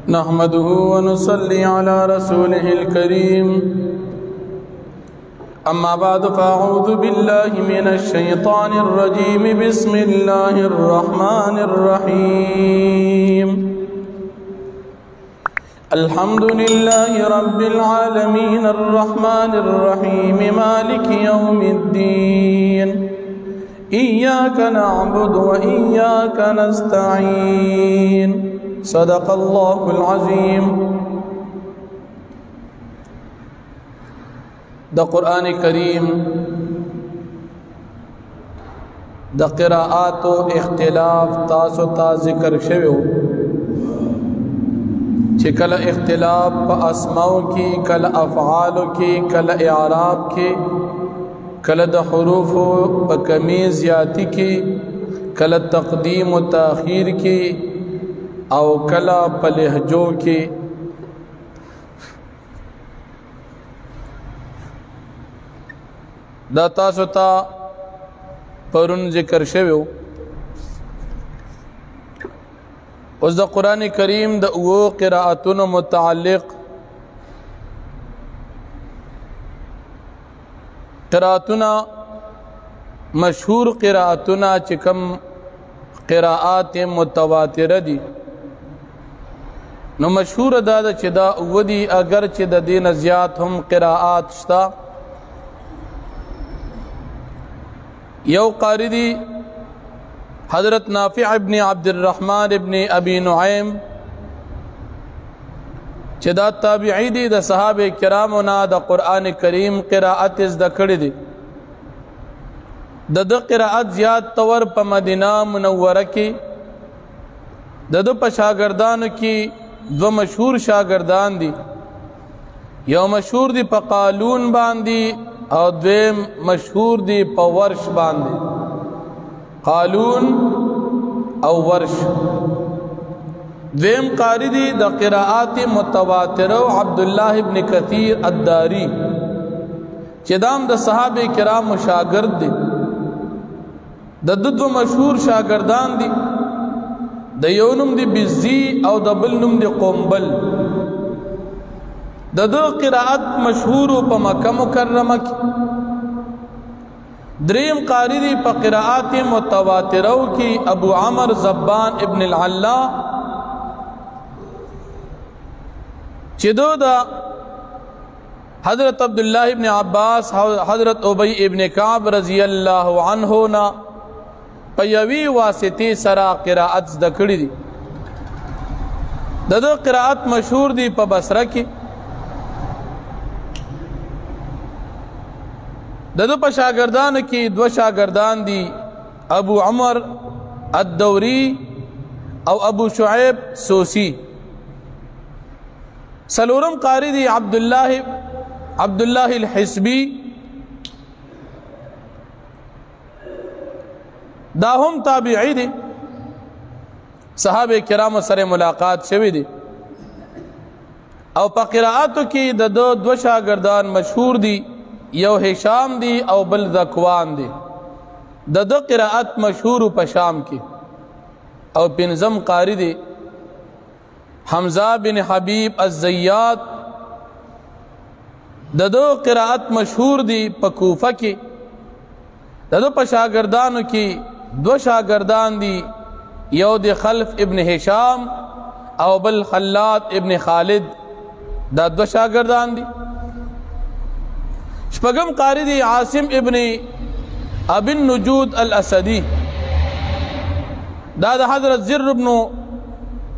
نحمده ونصلي على رسوله الكريم أما بعد فأعوذ بالله من الشيطان الرجيم بسم الله الرحمن الرحيم الحمد لله رب العالمين الرحمن الرحيم مالك يوم الدين إياك نعبد وإياك نستعين صدق الله العظيم دا قرآن کریم دا قراءات و اختلاف تاسو تا ذکر شویو چی کل اختلاف پا اسماؤ کی کل افعالو کی کل اعراب کی کل دا حروف پا کمی زیادی کی کل تقدیم و تاخیر کی او کلا پا لہجو کی دا تاسو تا پرون ذکر شویو اس دا قرآن کریم دا او قراءتون متعلق قراءتنا مشہور قراءتنا چکم قراءات متواتر دی نو مشہور دا چی دا او دی اگر چی دا دین زیاد ہم قراءات شتا یو قاری دی حضرت نافع ابن عبد الرحمن ابن ابی نعیم چی دا تابعی دی دا صحابہ کرامنا دا قرآن کریم قراءت از دا کڑی دی دا قراءت زیاد طور پا مدینہ منورہ کی دا پا شاگردان کی دو مشہور شاگردان دی یو مشہور دی پا قالون باندی او دویم مشہور دی پا ورش باندی قالون او ورش دویم قاری دی دا قراءات متواترو عبداللہ ابن کثیر الداری چدام دا صحابہ کرام شاگرد دی دا دو مشہور شاگردان دی دا یونم دی بزی او دا بلنم دی قنبل دا دو قراءت مشہور پا مکہ مکرمہ کی دریم قاری دی پا قراءات متواترو کی ابو عمر زبان ابن العلا چدو دا حضرت عبداللہ ابن عباس حضرت عبی ابن کعب رضی اللہ عنہ نا پیوی واسطی سرا قراءت دکڑی دی دو قراءت مشہور دی پا بصرہ کی دو پا شاگردان کی دو شاگردان دی ابو عمر الدوری او ابو شعیب سوسی سلورم قاری دی عبداللہ الحسبی داہم تابعی دی صحابہ کرام سر ملاقات شوی دی او پا قراءاتو کی دو شاگردان مشہور دی یو حشام دی او بل ذکوان دی دو قراءت مشہور پا شام کی او پنزم قاری دی حمزہ بن حبیب الزیات دو قراءت مشہور دی پا کوفہ کی دو پا شاگردانو کی دو شاگردان دی یو دی خلف ابن حشام او بل خلات ابن خالد دو شاگردان دی شپگم قاری دی عاصم ابن ابن نجود الاسدی دا حضرت زر ابن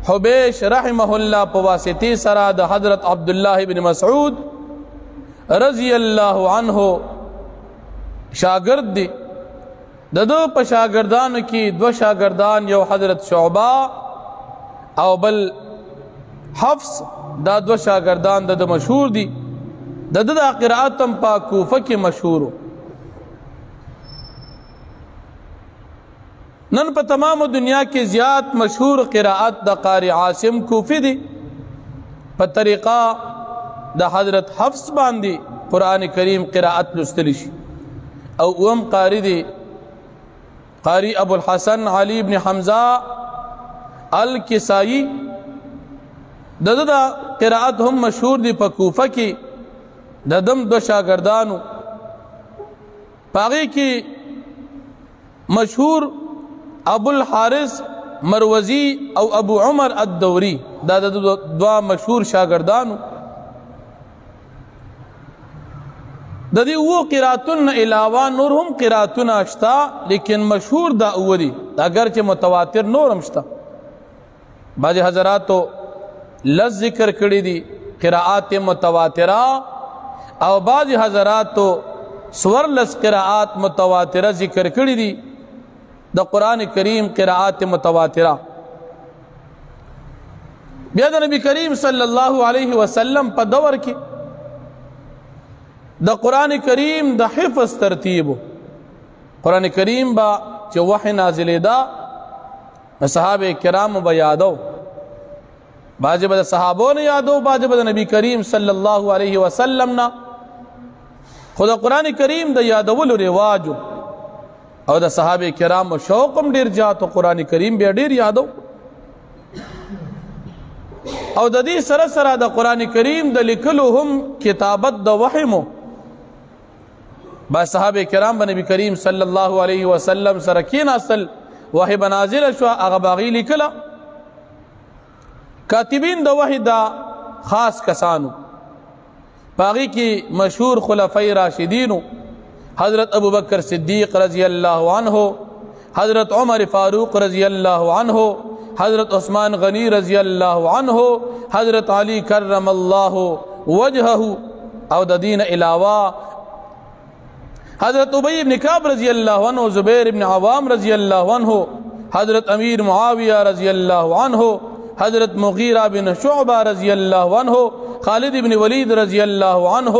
حبیش رحمہ اللہ پواسطی سرا دا حضرت عبداللہ ابن مسعود رضی اللہ عنہ شاگرد دی دو پا شاگردان کی دو شاگردان یو حضرت شعبہ او بل حفظ دو شاگردان دو مشہور دی دا قراءتم پا کوفہ کی مشہور نن پا تمام دنیا کی زیاد مشہور قراءت دا قاری عاصم کوفی دی پا طریقہ دا حضرت حفظ باندی قرآن کریم قراءت لستلش او اوم قاری دی قاری ابو الحسن علی بن حمزہ الکسائی د دا قرائت هم مشهور دی په کوفه کې د دم دو شاګردانو پاغي کې مشهور ابو الحارث مروزی او ابو عمر الدوری دا دوا مشهور شاګردانو د دې وو قراتن علاوه نور هم قراتن اشتا لیکن مشهور دا اولی اگر چې متواتر نور هم شتا بعض حضراتو لز ذکر کړی دي قرات متواتره او بعض حضراتو سور لس قرات متواتره ذکر کړی دي د قران کریم قرات متواتره بیا د نبی کریم صلی الله علیه وسلم په دور کې د قران کریم د حفظ ترتیب قران کریم با چې وحی نازلې دا صحابه کرام به یادو باجب د صحابو نه یادو باجب د نبی کریم صلی الله علیه وسلم نا خدا قران کریم د یادولو رواج او د صحابه کرام شوق هم ډیر جات قران کریم به ډیر یادو او د دې سره سره د قران کریم د لیکلو هم کتابت د وحی مو با صحابه کرام نبی کریم صلی الله علیه وسلم سره کین اصل وحی بنازل شو هغه باغی لیکلا کاتبین د وحی دا خاص کسانو باغی کی مشهور خلفای راشدین حضرت ابو بکر صدیق رضی اللہ عنہ حضرت عمر فاروق رضی اللہ عنہ حضرت عثمان غنی رضی اللہ عنہ حضرت علی کرم اللہ وجہہ او د دین علاوہ حضرت ابی بن کعب رضی اللہ عنہ زبیر بن عوام رضی اللہ عنہ حضرت امیر معاویہ رضی اللہ عنہ حضرت مغیرہ بن شعبہ رضی اللہ عنہ خالد بن ولید رضی اللہ عنہ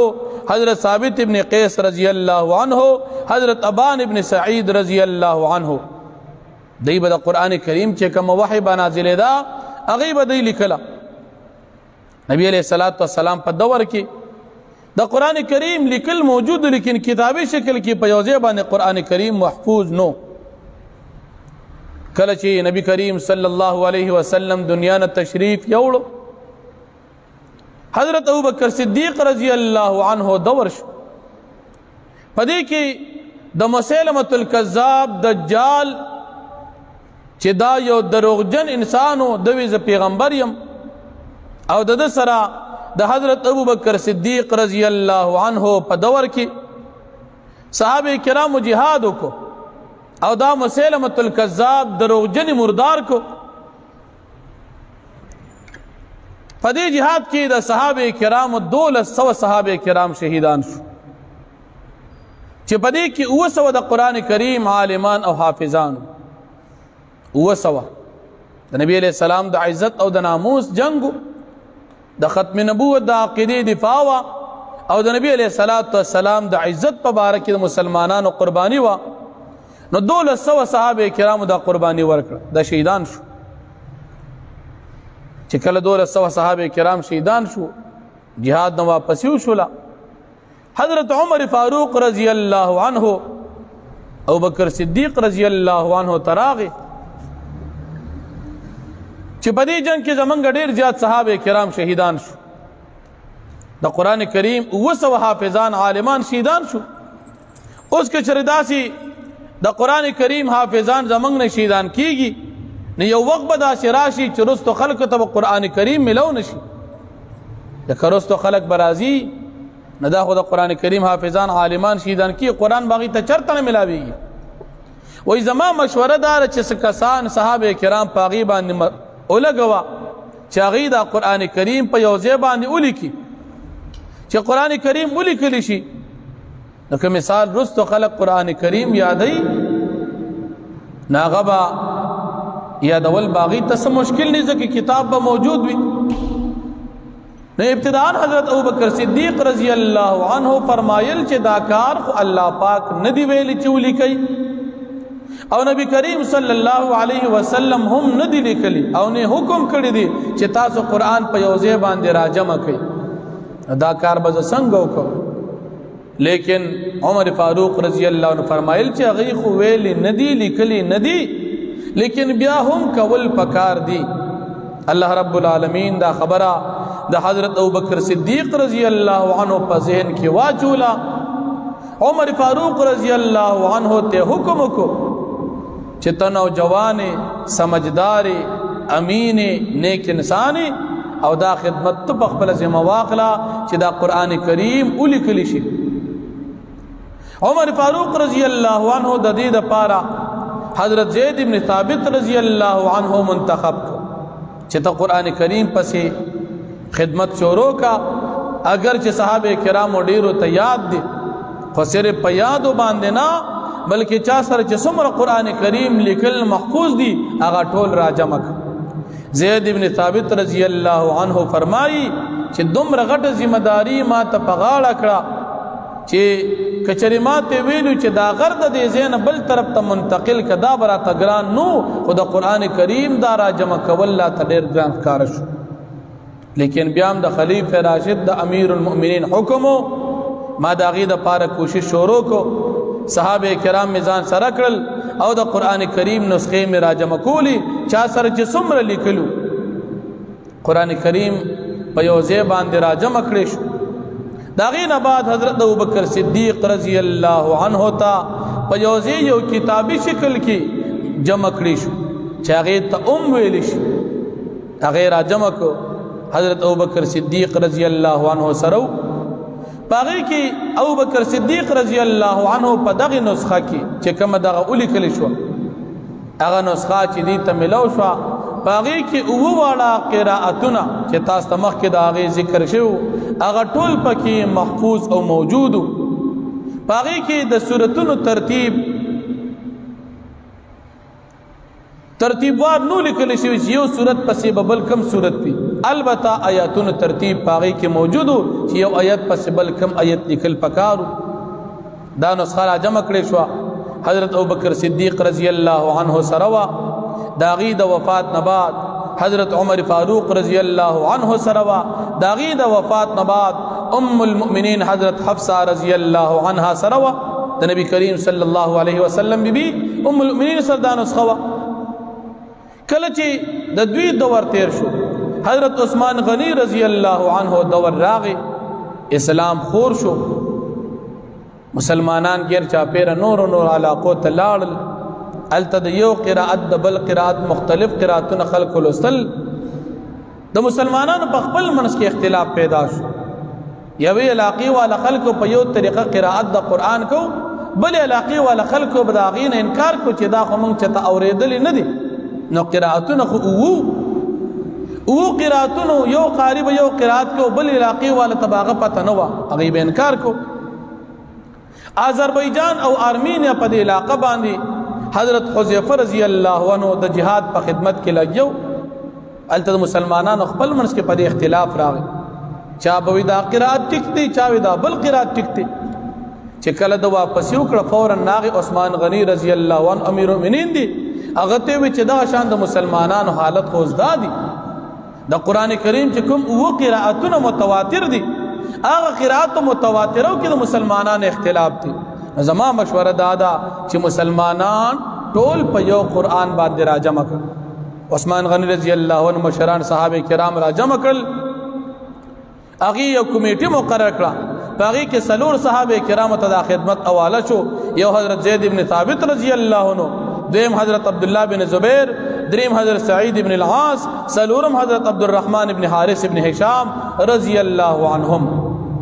حضرت ثابت بن قیس رضی اللہ عنہ حضرت ابان بن سعید رضی اللہ عنہ دی بدا قرآن کریم چه کم وحی بنازل دا اغیب دی لکلا نبی علیہ السلام پا دور کی دا قرآن کریم لکل موجود لیکن کتابی شکل کی پیوزے بانے قرآن کریم محفوظ نو کلچی نبی کریم صلی اللہ علیہ وسلم دنیا نا تشریف یوڑو حضرت ابو بکر صدیق رضی اللہ عنہ دور شو پدی کی دا مسیلمت الکذاب دجال چی دا یو دروغجن انسانو دویز پیغمبریم او دا سرا دا حضرت ابو بکر صدیق رضی اللہ عنہ پا دور کی صحابہ کرام جہادو کو او دا مسیلمت الکذاب دروغجن مردار کو فدی جہاد کی دا صحابہ کرام 200 صحابہ کرام شہیدان شو چی پدی کی 200 دا قرآن کریم عالمان او حافظان 200 دا نبی علیہ السلام دا عزت او دا ناموس جنگو دا ختم نبوت دا عقیدی دفاعوا او دا نبی علیہ السلام دا عزت پا بارکی دا مسلمانان و قربانی وا نو 200 صحابہ کرام دا قربانی ورکر دا شہیدان شو چکل 200 صحابہ کرام شہیدان شو جہاد نو واپسیو شولا حضرت عمر فاروق رضی اللہ عنہ ابو بکر صدیق رضی اللہ عنہ تراغی چی پدی جنگ کی زمانگا دیر زیاد صحابہ کرام شہیدان شو دا قرآن کریم 200 حافظان عالمان شہیدان شو اس کے چرداسی دا قرآن کریم حافظان زمانگ نے شہیدان کی گی نی یو وقت بدا شراشی چرستو خلق تب قرآن کریم ملو نشی یا کرستو خلق برازی ندا خود قرآن کریم حافظان عالمان شہیدان کی قرآن باقی تا چرتا نہ ملاوی گی وہی زمان مشورہ دار چس کسان صحابہ کرام پاغیبان اولگوا چاگی دا قرآن کریم پا یوزے باندی اولی کی چا قرآن کریم اولی کلی شی نکہ مثال رست خلق قرآن کریم یادی ناغبا یادول باغی تس مشکل نہیں زکی کتاب با موجود بھی نے ابتدان حضرت ابو بکر صدیق رضی اللہ عنہ فرمائل چے داکار خو اللہ پاک ندی ویلی چولی کئی او نبی کریم صلی اللہ علیہ وسلم ہم ندی لکلی او نے حکم کردی دی چے تاسو قرآن پا یوزے باندے راجمہ کئی داکار بز سنگو کو لیکن عمر فاروق رضی اللہ عنہ فرمائل چے غیخ ویلی ندی لکلی ندی لیکن بیا ہم کول پکار دی اللہ رب العالمین دا خبرہ دا حضرت ابوبکر صدیق رضی اللہ عنہ پا ذہن کی واچولا عمر فاروق رضی اللہ عنہ تے حکم کو چتا نوجوان سمجھدار امین نیک انسان او دا خدمت تو پخبل ذمہ واخلا چی دا قرآن کریم اولی کلی شی عمر فاروق رضی اللہ عنہ دا دید پارا حضرت زید بن ثابت رضی اللہ عنہ منتخب کو چتا قرآن کریم پسی خدمت شروع کا اگرچہ صحابہ کرام ڈیرو تیاد دی خسر پیادو باندنا بلکہ چاسر چسمر قرآن کریم لکل محفوظ دی اگا ٹول راجمک زید بن ثابت رضی اللہ عنہ فرمائی چھ دم رغٹ ذمہ داری ما تا پغاڑا کڑا چھ کچری ما تے ویلو چھ دا غرد دے زین بل طرف تا منتقل کا دا برا تا گران نو خدا قرآن کریم دا راجمک واللہ تا دیر گران کارشو لیکن بیام دا خلیفہ راشد دا امیر المؤمنین حکمو ما دا غید پارا کوشش شروع کو صحابہ کرام میزان سرکڑل او دا قرآن کریم نسخے میں راجم کولی چا سر چی سمر لکلو قرآن کریم پیوزے باندے راجم اکڑیشو داغین بعد حضرت ابوبکر صدیق رضی اللہ عنہ تا پیوزے یو کتابی شکل کی جمع اکڑیشو چاگید تا ویلش اغیر راجم کو حضرت ابوبکر صدیق رضی اللہ عنہ سرو باغی کی ابوبکر صدیق رضی اللہ عنہ پا دغی نسخہ کی چکم دغا اولی کلی شوا اغا نسخہ چی دیتا ملو شوا باغی کی او والا قراءتنا چی تاستا مخ کی دا آغی ذکر شو اغا طول پا کی محفوظ او موجودو باغی کی دا سورتون ترتیبوار نو لکلی شوی چی یو سورت پسی ببل کم سورت پی البتہ آیاتون ترتیب پاگئی کے موجودو چی یو آیت پس بل کم آیت نکل پکارو دا نسخہ راجم اکڑے شوا حضرت ابوبکر صدیق رضی اللہ عنہ سروا داغی دا وفات نباد حضرت عمر فاروق رضی اللہ عنہ سروا داغی دا وفات نباد ام المؤمنین حضرت حفصہ رضی اللہ عنہ سروا دا نبی کریم صلی اللہ علیہ وسلم بی ام المؤمنین سردان نسخوا کلچی دا دوی دور تیر شو حضرت عثمان غنی رضی اللہ عنہ دور راغی اسلام خور شو مسلمانان گیر چاپیر نور و نور علاقو تلال التد یو قراءت دا بل قراءت مختلف قراءتون خلق الاسل دا مسلمانان پخبل منس کے اختلاف پیدا شو یوی علاقی والا خلقو پا یو طریقہ قراءت دا قرآن کو بل علاقی والا خلقو بداغین انکار کو چی دا خو منگ چتا اوریدلی ندی نو قراءتون خو او قراتونو یو قارب یو قرات کو بل علاقی والا تباغ پتہ نوا اغیب انکار کو آذربائیجان او آرمینیا پا دی علاقہ باندی حضرت حذیفہ رضی اللہ عنہ دا جہاد پا خدمت کے لگیو التد مسلمانان اخبل منس کے پا دی اختلاف راگی چاہ بوی دا قرات ٹکتی چاہوی دا بل قرات ٹکتی چکل دا واپسیو کڑا فوراً ناغی عثمان غنی رضی اللہ عنہ امیر المؤمنین دی اغتے ہوئی چی دا شان دا مسلمانان حالت خوزدہ دی دا قرآن کریم چکم وہ قراءتون متواتر دی آغا قراءت متواتروں کی دا مسلمانان اختلاف دی زمان مشورہ دادا چی مسلمانان ٹول پا یو قرآن بعد دی راجم اکر عثمان غنی رضی اللہ عنہ مشران صحابہ کرام راجم اکر اگی یو کمیٹی مقرر کرا باغی کے سلور صحابہ کرام تدا خدمت اوالہ شو یو حضرت زید بن ثابت رضی اللہ عنہ دویم حضرت عبداللہ بن زبیر دریم حضرت سعید بن العاص سلورم حضرت عبد الرحمن بن حارث بن حشام رضی اللہ عنہم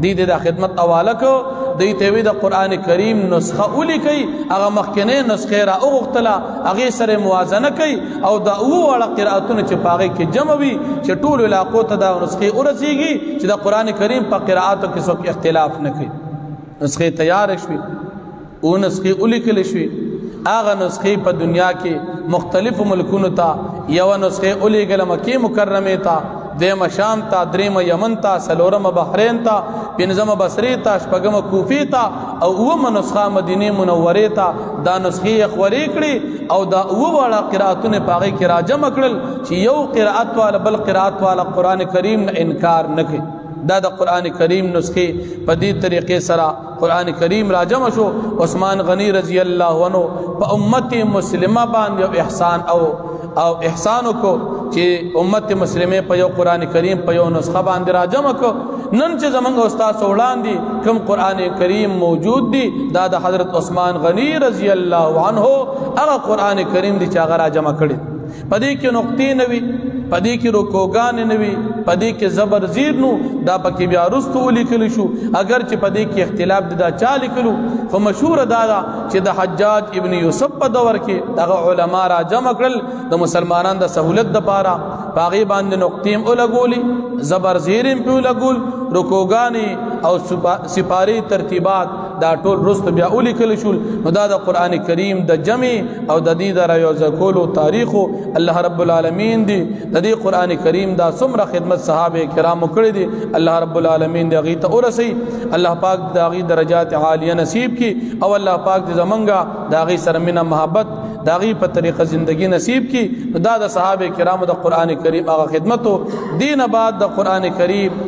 دی دا خدمت اوالہ کو دی تیوی دا قرآن کریم نسخہ اولی کئی اگا مخکنے نسخے را اغتلا اگی سر موازنہ کئی او دا او والا قرآتون چی پاگئی کی جمعوی چی طول علاقو تا دا نسخے ارسی گی چی دا قرآن کریم پا قرآتو کسو کی اختلاف نکی نسخے تیار شوی او نسخے اولی کلی شوی آغا نسخی پا دنیا کی مختلف ملکونو تا یو نسخی اولی گل مکی مکرمی تا دیم شام تا دریم یمن تا سلورم بحرین تا پینزم بصری تا شپگم کوفی تا او اوم نسخہ مدینی منوری تا دا نسخی اخوری کری او دا او والا قرآتون پاگی کی راجم اکڑل چی یو قرآت والا بل قرآت والا قرآن کریم انکار نکی دا قرآن کریم نسخے پدی طریقے سرا قرآن کریم راجم شو عثمان غنی رضی اللہ عنہ پا امت مسلمہ باندے احسان او احسانو کو چې امت مسلمه په یو قران کریم په یو نسخه باندې راجمع کو نن چې زمونږ استاد وړاندې کوم قران کریم موجود دی دا د حضرت عثمان غنی رضی الله عنه هغه قران کریم دی چې هغه راجمع کړي پدې کې نقطې نوي پدې کې رکوګان نوي پدې کې زبر زیر نو دا پکې بیا رستو لیکل شو اگر چې پدې کې اختلاف دا چا لیکلو خو مشهور دا چې د حجاج ابن یوسف په دور کې دغه علما را جمع کړل د مسلمانانو د سہولت د پاره باغی باندې نقطیم ولګولي زبر زیرم په لګول رکوګانی او سپاری ترتیبات دا ټول رست بیا ولیکل شول نو دا د قران کریم د جمع او د دې د رايوز کولو تاریخ الله رب العالمین دی د دې قران کریم دا څومره خدمت صحابه کرام کړی دي الله رب العالمین دې غي ته ورسي الله پاک دا غي درجات عالیه نصیب کی او الله پاک دې زمونږه دا غي سره مینا محبت داغي په طریقه زندگی نصیب کی دا د صحابه کرامو د قران کریم هغه خدمتو دین بعد د قران کریم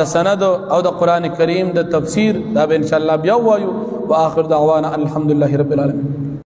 د سند او د قران کریم د تفسیر دا به ان شاء الله بیا وایو واخر دعوانا الحمدلله رب العالمین